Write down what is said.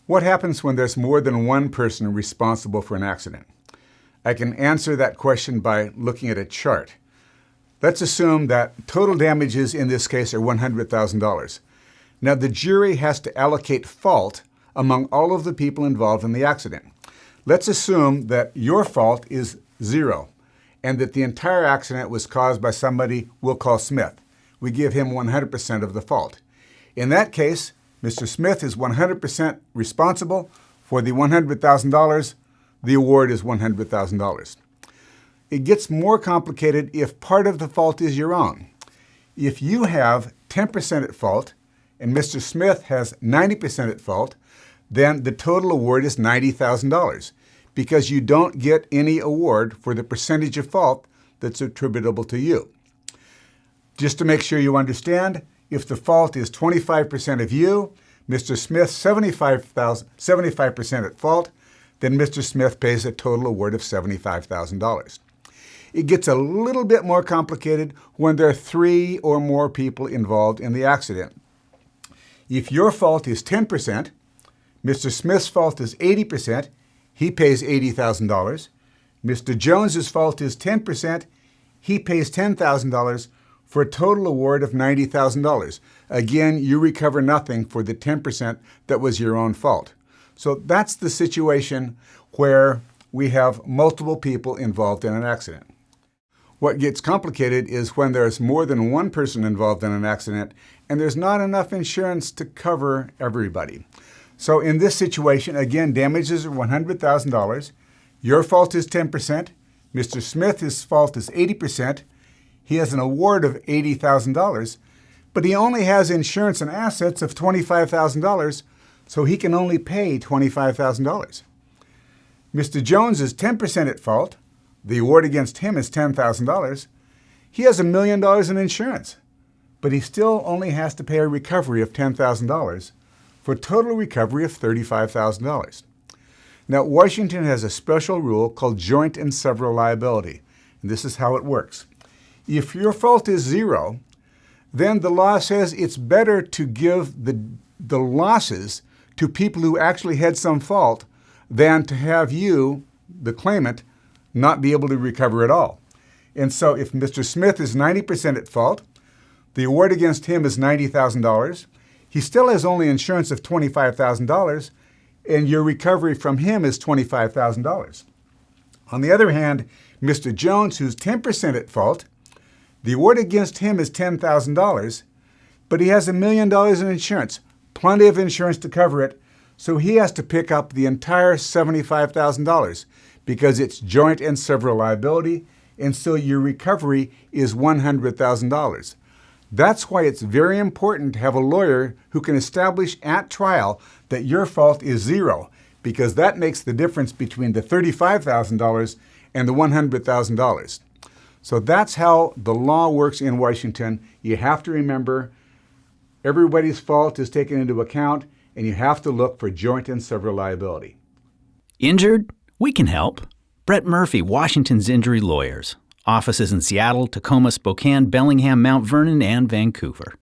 What happens when there's more than one person responsible for an accident? I can answer that question by looking at a chart. Let's assume that total damages in this case are $100,000. Now the jury has to allocate fault among all of the people involved in the accident. Let's assume that your fault is 0 and that the entire accident was caused by somebody we'll call Smith. We give him 100% of the fault. In that case, Mr. Smith is 100% responsible for the $100,000. The award is $100,000. It gets more complicated if part of the fault is your own. If you have 10% at fault and Mr. Smith has 90% at fault, then the total award is $90,000 because you don't get any award for the percentage of fault that's attributable to you. Just to make sure you understand, if the fault is 25% of you, Mr. Smith 75% at fault, then Mr. Smith pays a total award of $75,000. It gets a little bit more complicated when there are 3 or more people involved in the accident. If your fault is 10%, Mr. Smith's fault is 80%, he pays $80,000. Mr. Jones's fault is 10%, he pays $10,000 for a total award of $90,000. Again, you recover nothing for the 10% that was your own fault. So that's the situation where we have multiple people involved in an accident. What gets complicated is when there's more than one person involved in an accident and there's not enough insurance to cover everybody. So in this situation, again, damages are $100,000. Your fault is 10%. Mr. Smith's fault is 80%. He has an award of $80,000, but he only has insurance and assets of $25,000, so he can only pay $25,000. Mr. Jones is 10% at fault. The award against him is $10,000. He has $1 million in insurance, but he still only has to pay a recovery of $10,000 for a total recovery of $35,000. Now, Washington has a special rule called joint and several liability, and this is how it works. If your fault is 0, then the law says it's better to give the losses to people who actually had some fault than to have you, the claimant, not be able to recover at all. And so if Mr. Smith is 90% at fault, the award against him is $90,000. He still has only insurance of $25,000, and your recovery from him is $25,000. On the other hand, Mr. Jones, who's 10% at fault, the award against him is $10,000, but he has $1 million in insurance, plenty of insurance to cover it, so he has to pick up the entire $75,000 because it's joint and several liability, and so your recovery is $100,000. That's why it's very important to have a lawyer who can establish at trial that your fault is 0, because that makes the difference between the $35,000 and the $100,000. So that's how the law works in Washington. You have to remember everybody's fault is taken into account, and you have to look for joint and several liability. Injured? We can help. Brett Murphy, Washington's Injury Lawyers. Offices in Seattle, Tacoma, Spokane, Bellingham, Mount Vernon, and Vancouver.